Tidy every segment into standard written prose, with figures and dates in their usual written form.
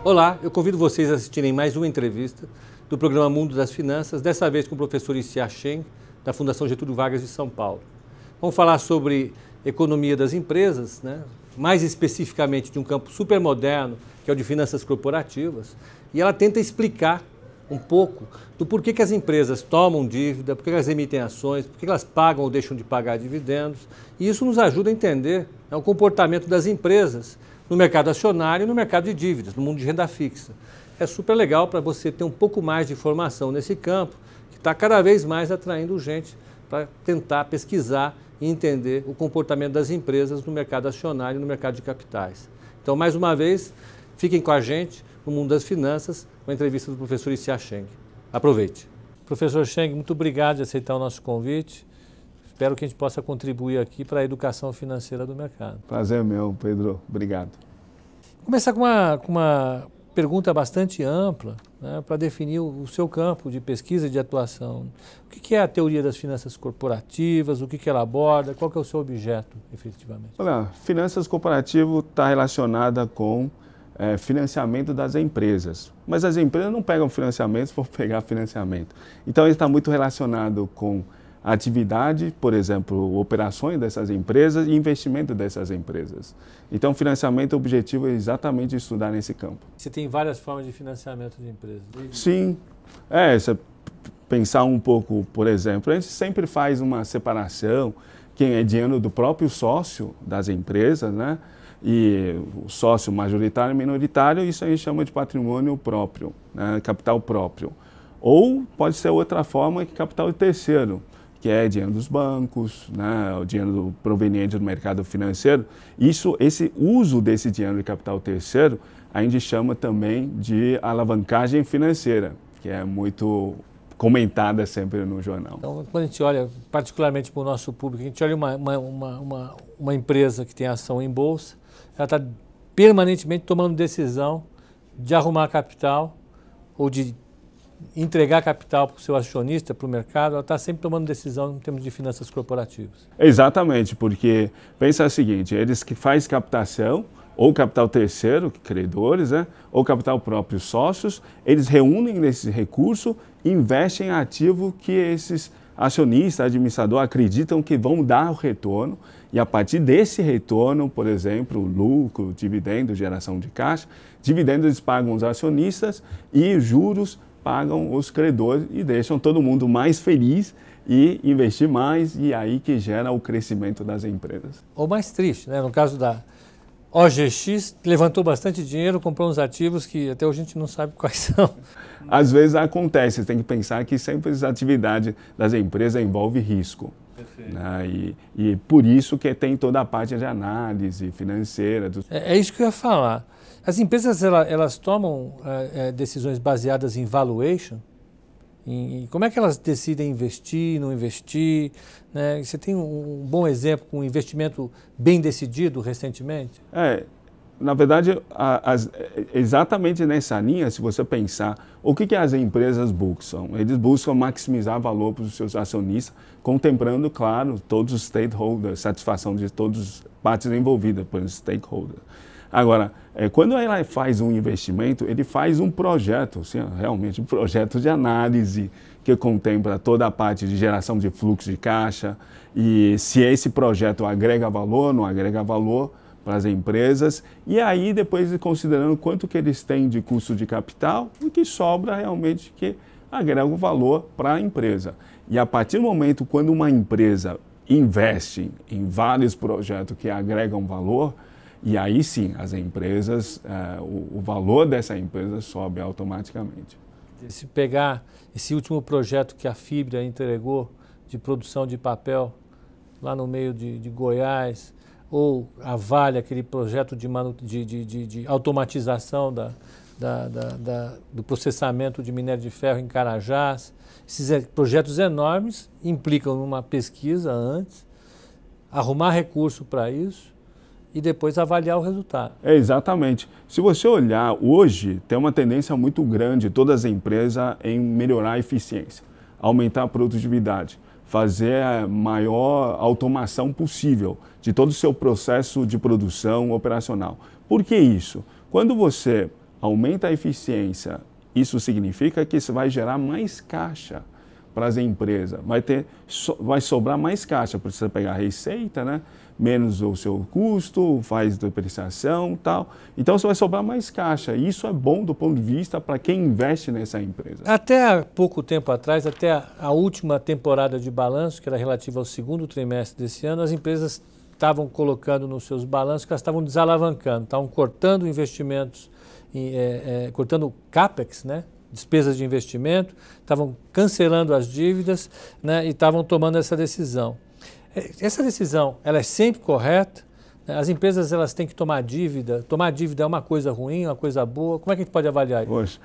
Olá, eu convido vocês a assistirem mais uma entrevista do programa Mundo das Finanças, dessa vez com o professor Ixia Cheng, da Fundação Getúlio Vargas de São Paulo. Vamos falar sobre economia das empresas, né? Mais especificamente de um campo super moderno, que é o de finanças corporativas, e ela tenta explicar um pouco do porquê que as empresas tomam dívida, porquê que elas emitem ações, porquê que elas pagam ou deixam de pagar dividendos, e isso nos ajuda a entender, né, o comportamento das empresas no mercado acionário e no mercado de dívidas, no mundo de renda fixa. É super legal para você ter um pouco mais de informação nesse campo, que está cada vez mais atraindo gente para tentar pesquisar e entender o comportamento das empresas no mercado acionário e no mercado de capitais. Então, mais uma vez, fiquem com a gente no Mundo das Finanças, com a entrevista do professor Ixia Cheng. Aproveite. Professor Cheng, muito obrigado de aceitar o nosso convite. Espero que a gente possa contribuir aqui para a educação financeira do mercado. Prazer meu, Pedro. Obrigado. Vou começar com uma pergunta bastante ampla, né, para definir o seu campo de pesquisa e de atuação. O que é a teoria das finanças corporativas? O que ela aborda? Qual que é o seu objeto, efetivamente? Olha, finanças corporativas está relacionada com financiamento das empresas. Mas as empresas não pegam financiamento por pegar financiamento. Então, ele está muito relacionado com atividade, por exemplo, operações dessas empresas e investimento dessas empresas. Então, financiamento, o objetivo é exatamente estudar nesse campo. Você tem várias formas de financiamento de empresas. Sim. Você pensar um pouco, por exemplo, a gente sempre faz uma separação, quem é dinheiro do próprio sócio das empresas, né? E o sócio majoritário e minoritário, isso a gente chama de patrimônio próprio, né? Capital próprio. Ou pode ser outra forma, que capital terceiro, que é dinheiro dos bancos, né, o dinheiro proveniente do mercado financeiro. Esse uso desse dinheiro de capital terceiro, a gente chama também de alavancagem financeira, que é muito comentada sempre no jornal. Então, quando a gente olha, particularmente para o nosso público, a gente olha uma empresa que tem ação em bolsa, ela está permanentemente tomando decisão de arrumar capital ou de entregar capital para o seu acionista, para o mercado. Ela está sempre tomando decisão em termos de finanças corporativas. Exatamente, porque pensa o seguinte, eles que fazem captação, ou capital terceiro, credores, né, ou capital próprio, sócios, eles reúnem esse recurso e investem em ativo que esses acionistas, administradores acreditam que vão dar o retorno, e a partir desse retorno, por exemplo, lucro, dividendo, geração de caixa, dividendos eles pagam os acionistas e juros pagam os credores e deixam todo mundo mais feliz e investir mais, e aí que gera o crescimento das empresas. Ou mais triste, né? No caso da OGX, levantou bastante dinheiro, comprou uns ativos que até hoje a gente não sabe quais são. Às vezes acontece, tem que pensar que sempre essa atividade das empresas envolve risco. Né? E por isso que tem toda a parte de análise financeira. É isso que eu ia falar. As empresas elas tomam decisões baseadas em valuation. Como é que elas decidem investir, não investir? Né? Você tem um bom exemplo com um investimento bem decidido recentemente? Na verdade, exatamente nessa linha, se você pensar, o que as empresas buscam? Eles buscam maximizar valor para os seus acionistas, contemplando, claro, todos os stakeholders, satisfação de todas as partes envolvidas por stakeholders. Agora, quando ela faz um investimento, ele faz um projeto, assim, realmente um projeto de análise que contempla toda a parte de geração de fluxo de caixa e se esse projeto agrega valor, não agrega valor para as empresas, e aí depois considerando quanto que eles têm de custo de capital, o que sobra realmente que agrega o valor para a empresa. E a partir do momento quando uma empresa investe em vários projetos que agregam valor, e aí sim, as empresas, o valor dessa empresa sobe automaticamente. Se pegar esse último projeto que a Fibra entregou de produção de papel lá no meio de Goiás, ou a Vale, aquele projeto de automatização do processamento de minério de ferro em Carajás. Esses projetos enormes implicam numa pesquisa antes, arrumar recurso para isso e depois avaliar o resultado. Exatamente. Se você olhar hoje, tem uma tendência muito grande, todas as empresas, em melhorar a eficiência, aumentar a produtividade, fazer a maior automação possível de todo o seu processo de produção operacional. Por que isso? Quando você aumenta a eficiência, isso significa que isso vai gerar mais caixa para as empresas, vai sobrar mais caixa, para você pegar a receita, né? Menos o seu custo, faz depreciação e tal. Então, você vai sobrar mais caixa. E isso é bom do ponto de vista para quem investe nessa empresa. Até há pouco tempo atrás, até a última temporada de balanço, que era relativa ao segundo trimestre desse ano, as empresas estavam colocando nos seus balanços que elas estavam desalavancando, estavam cortando investimentos, cortando CAPEX, né? Despesas de investimento, estavam cancelando as dívidas, né? E estavam tomando essa decisão. Essa decisão, ela é sempre correta? As empresas, elas têm que tomar dívida é uma coisa ruim, uma coisa boa? Como é que a gente pode avaliar isso? Poxa,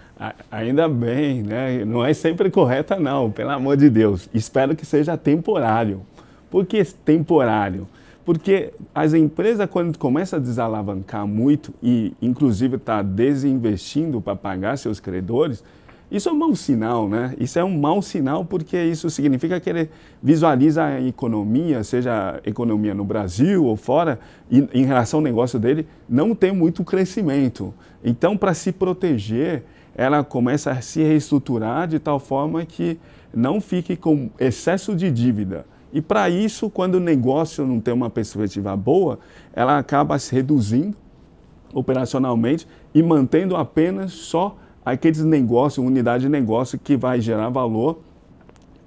ainda bem, né? Não é sempre correta não, pelo amor de Deus. Espero que seja temporário. Por que temporário? Porque as empresas, quando começam a desalavancar muito e, inclusive, está desinvestindo para pagar seus credores, isso é um mau sinal, né? Isso é um mau sinal porque isso significa que ele visualiza a economia, seja a economia no Brasil ou fora, e em relação ao negócio dele, não tem muito crescimento. Então, para se proteger, ela começa a se reestruturar de tal forma que não fique com excesso de dívida. E para isso, quando o negócio não tem uma perspectiva boa, ela acaba se reduzindo operacionalmente e mantendo apenas só aqueles negócios, unidade de negócio que vai gerar valor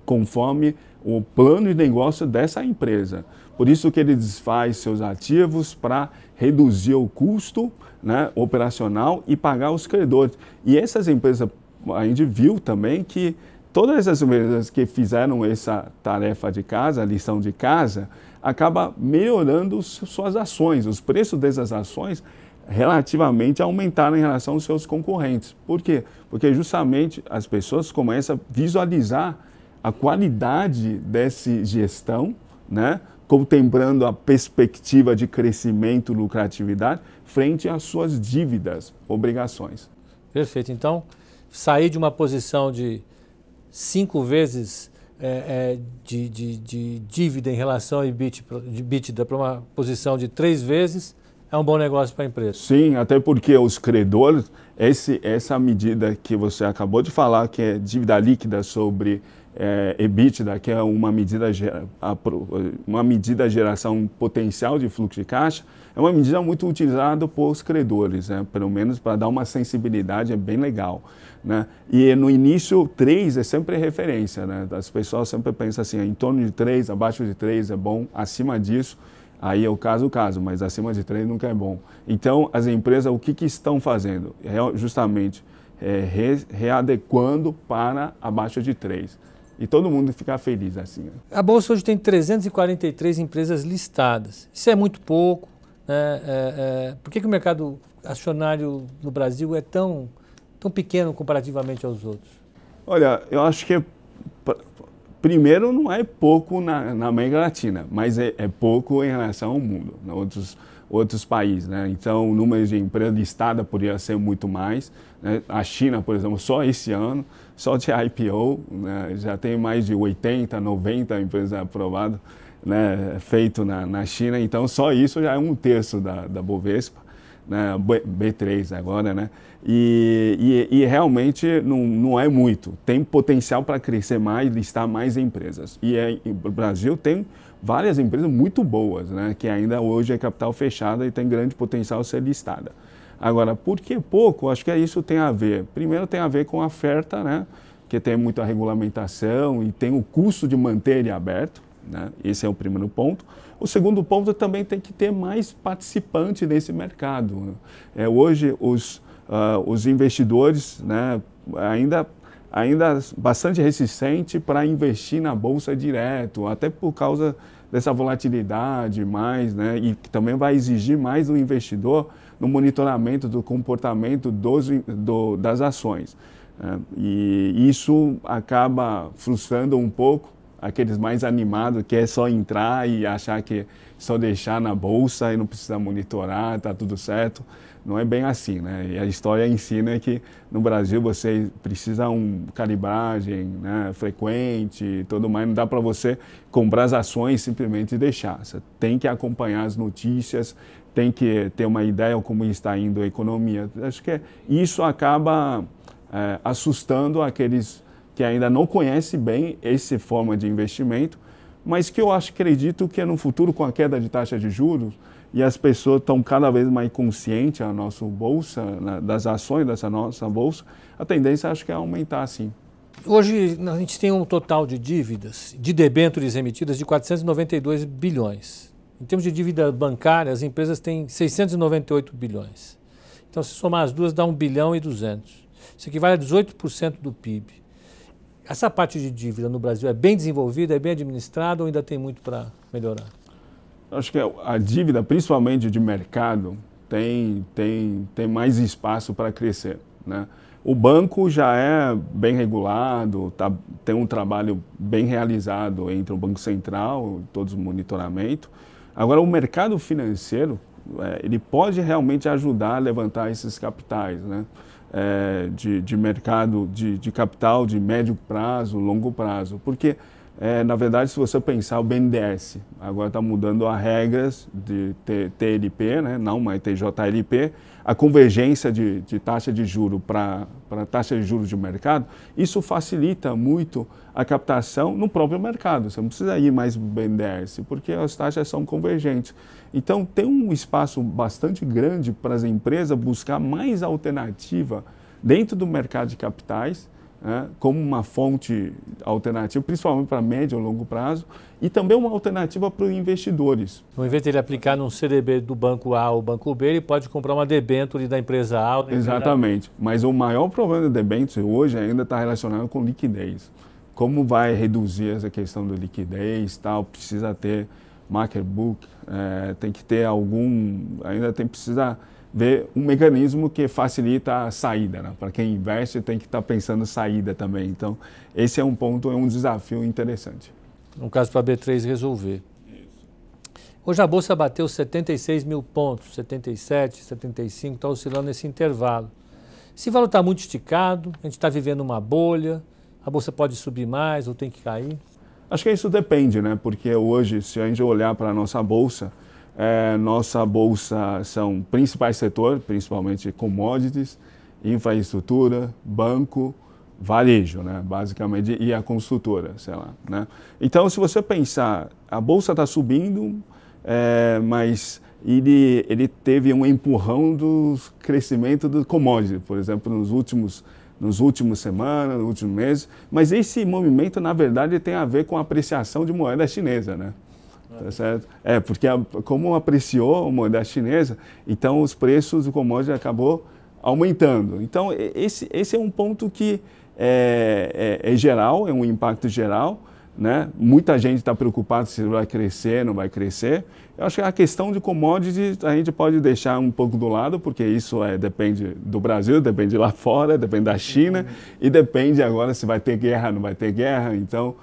conforme o plano de negócio dessa empresa. Por isso que ele desfaz seus ativos para reduzir o custo, né, operacional e pagar os credores. E essas empresas, a gente viu também que todas as empresas que fizeram essa tarefa de casa, a lição de casa, acaba melhorando suas ações. Os preços dessas ações relativamente aumentaram em relação aos seus concorrentes. Por quê? Porque justamente as pessoas começam a visualizar a qualidade dessa gestão, né, contemplando a perspectiva de crescimento e lucratividade frente às suas dívidas, obrigações. Perfeito. Então, sair de uma posição de 5 vezes de dívida em relação ao EBITDA para uma posição de 3 vezes é um bom negócio para a empresa. Sim, até porque os credores, essa medida que você acabou de falar, que é dívida líquida sobre EBITDA, que é uma medida de geração potencial de fluxo de caixa, é uma medida muito utilizada por os credores, né? Pelo menos para dar uma sensibilidade, é bem legal, né? E no início, 3 é sempre referência, né? As pessoas sempre pensam assim, em torno de 3, abaixo de 3 é bom, acima disso, aí é o caso, mas acima de 3 nunca é bom. Então, as empresas, o que estão fazendo? Justamente readequando para abaixo de 3. E todo mundo fica feliz assim. Né? A Bolsa hoje tem 343 empresas listadas. Isso é muito pouco. Né? Por que o mercado acionário no Brasil é tão pequeno comparativamente aos outros? Olha, eu acho que primeiro não é pouco na América Latina, mas é pouco em relação ao mundo, outros países. Né? Então, o número de empresas listadas poderia ser muito mais. Né? A China, por exemplo, só esse ano, só de IPO, né? Já tem mais de 80, 90 empresas aprovadas, né? Feito na China. Então, só isso já é 1/3 da Bovespa, né? B3 agora, né? E realmente não é muito. Tem potencial para crescer mais, listar mais empresas. E o Brasil tem várias empresas muito boas, né? Que ainda hoje é capital fechada e tem grande potencial de ser listada. Agora, por que pouco? Acho que isso tem a ver. Primeiro tem a ver com a oferta, né? Que tem muita regulamentação e tem o custo de manter ele aberto. Né? Esse é o primeiro ponto. O segundo ponto também tem que ter mais participantes nesse mercado. Hoje os investidores, né, ainda bastante resistentes para investir na bolsa direto, até por causa dessa volatilidade mais, né, e que também vai exigir mais do investidor no monitoramento do comportamento das ações. E isso acaba frustrando um pouco aqueles mais animados, que é só entrar e achar que é só deixar na bolsa e não precisa monitorar, está tudo certo. Não é bem assim, né? E a história ensina que no Brasil você precisa calibragem, né, frequente e tudo mais. Não dá para você comprar as ações e simplesmente deixar. Você tem que acompanhar as notícias, tem que ter uma ideia de como está indo a economia. Acho que isso acaba assustando aqueles que ainda não conhecem bem essa forma de investimento, mas que eu acredito que no futuro, com a queda de taxa de juros, e as pessoas estão cada vez mais conscientes da nossa bolsa, das ações dessa nossa bolsa, a tendência acho que é aumentar, sim. Hoje a gente tem um total de dívidas, de debêntures emitidas de 492 bilhões. Em termos de dívida bancária, as empresas têm 698 bilhões. Então, se somar as duas, dá 1 bilhão e 200. Isso equivale a 18% do PIB. Essa parte de dívida no Brasil é bem desenvolvida, é bem administrada ou ainda tem muito para melhorar? Acho que a dívida, principalmente de mercado, tem mais espaço para crescer, né? O banco já é bem regulado, tem um trabalho bem realizado entre o Banco Central e todos os monitoramentos. Agora, o mercado financeiro, ele pode realmente ajudar a levantar esses capitais, né? De mercado de capital de médio prazo, longo prazo, porque na verdade, se você pensar, o BNDES agora está mudando as regras de TLP, né? Não mais TJLP, a convergência de taxa de juros para taxa de juros de mercado, isso facilita muito a captação no próprio mercado. Você não precisa ir mais para o BNDES, porque as taxas são convergentes. Então, tem um espaço bastante grande para as empresas buscar mais alternativa dentro do mercado de capitais, como uma fonte alternativa, principalmente para médio e longo prazo, e também uma alternativa para os investidores. Ao invés de ele aplicar num CDB do banco A ou banco B, ele pode comprar uma debênture da empresa A ou da empresa B. Exatamente, mas o maior problema da debênture hoje ainda está relacionado com liquidez. Como vai reduzir essa questão da liquidez, tal, precisa ter market book, tem que ter precisa ver um mecanismo que facilita a saída, né? Para quem investe tem que estar pensando saída também. Então, esse é um ponto, é um desafio interessante. Um caso para a B3 resolver. Isso. Hoje a Bolsa bateu 76 mil pontos, 77, 75, está oscilando nesse intervalo. Esse valor está muito esticado, a gente está vivendo uma bolha, a Bolsa pode subir mais ou tem que cair? Acho que isso depende, né? Porque hoje, se a gente olhar para a nossa Bolsa são principais setores, principalmente commodities, infraestrutura, banco, varejo, né? Basicamente, e a construtora, sei lá, né? Então, se você pensar, a Bolsa está subindo, mas ele teve um empurrão do crescimento do commodity, por exemplo, nos últimos semanas, nos últimos meses, mas esse movimento, na verdade, tem a ver com a apreciação de moeda chinesa, né? Tá certo? Porque como apreciou a moeda chinesa, então os preços do commodity acabou aumentando. Então, esse é um ponto que é geral, é um impacto geral, né? Muita gente está preocupada se vai crescer, não vai crescer. Eu acho que a questão de commodities a gente pode deixar um pouco do lado, porque isso depende do Brasil, depende de lá fora, depende da China e depende agora se vai ter guerra, não vai ter guerra, então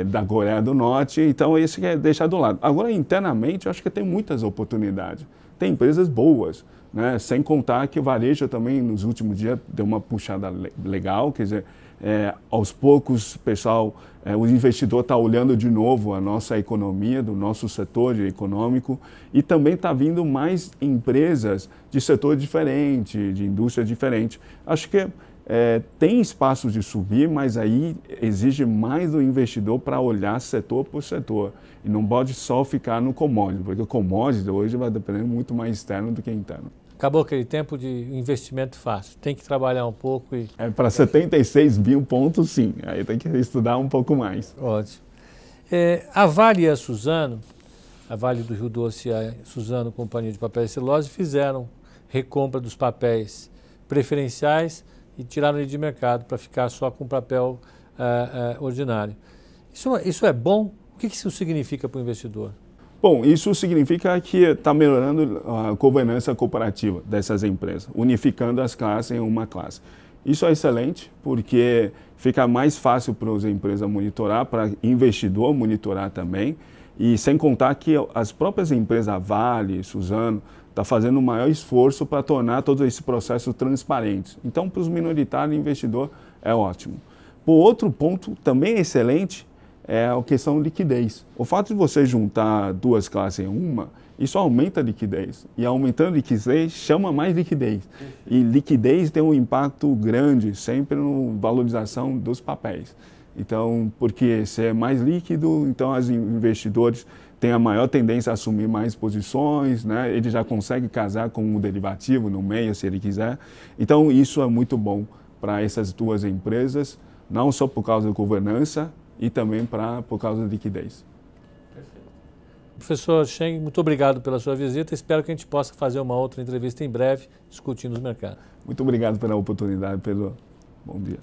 da Coreia do Norte. Então isso é deixar do lado. Agora, internamente, eu acho que tem muitas oportunidades. Tem empresas boas, né? Sem contar que o varejo também, nos últimos dias, deu uma puxada legal, quer dizer, aos poucos, pessoal, o investidor está olhando de novo a nossa economia, do nosso setor econômico, e também está vindo mais empresas de setor diferente, de indústria diferente. Acho que tem espaço de subir, mas aí exige mais do investidor para olhar setor por setor. E não pode só ficar no commodity, porque o commodity hoje vai depender muito mais externo do que interno. Acabou aquele tempo de investimento fácil. Tem que trabalhar um pouco e... Para 76 mil pontos, sim. Aí tem que estudar um pouco mais. Ótimo. A Vale e a Suzano, a Vale do Rio Doce e a Suzano, Companhia de Papéis e Celulose, fizeram recompra dos papéis preferenciais e tiraram ele de mercado para ficar só com papel ordinário. Isso é bom? O que isso significa para o investidor? Bom, isso significa que está melhorando a governança corporativa dessas empresas, unificando as classes em uma classe. Isso é excelente, porque fica mais fácil para as empresas monitorar, para investidor monitorar também, e sem contar que as próprias empresas, a Vale, Suzano, está fazendo um maior esforço para tornar todo esse processo transparente. Então, para os minoritários, investidor é ótimo. Por outro ponto, também excelente, é a questão de liquidez. O fato de você juntar duas classes em uma, isso aumenta a liquidez. E aumentando a liquidez, chama mais liquidez. E liquidez tem um impacto grande sempre na valorização dos papéis. Então, porque se é mais líquido, então os investidores têm a maior tendência a assumir mais posições, né? Ele já consegue casar com um derivativo no meio, se ele quiser. Então, isso é muito bom para essas duas empresas, não só por causa da governança, e também por causa da liquidez. Perfeito. Professor Cheng, muito obrigado pela sua visita. Espero que a gente possa fazer uma outra entrevista em breve, discutindo os mercados. Muito obrigado pela oportunidade, bom dia.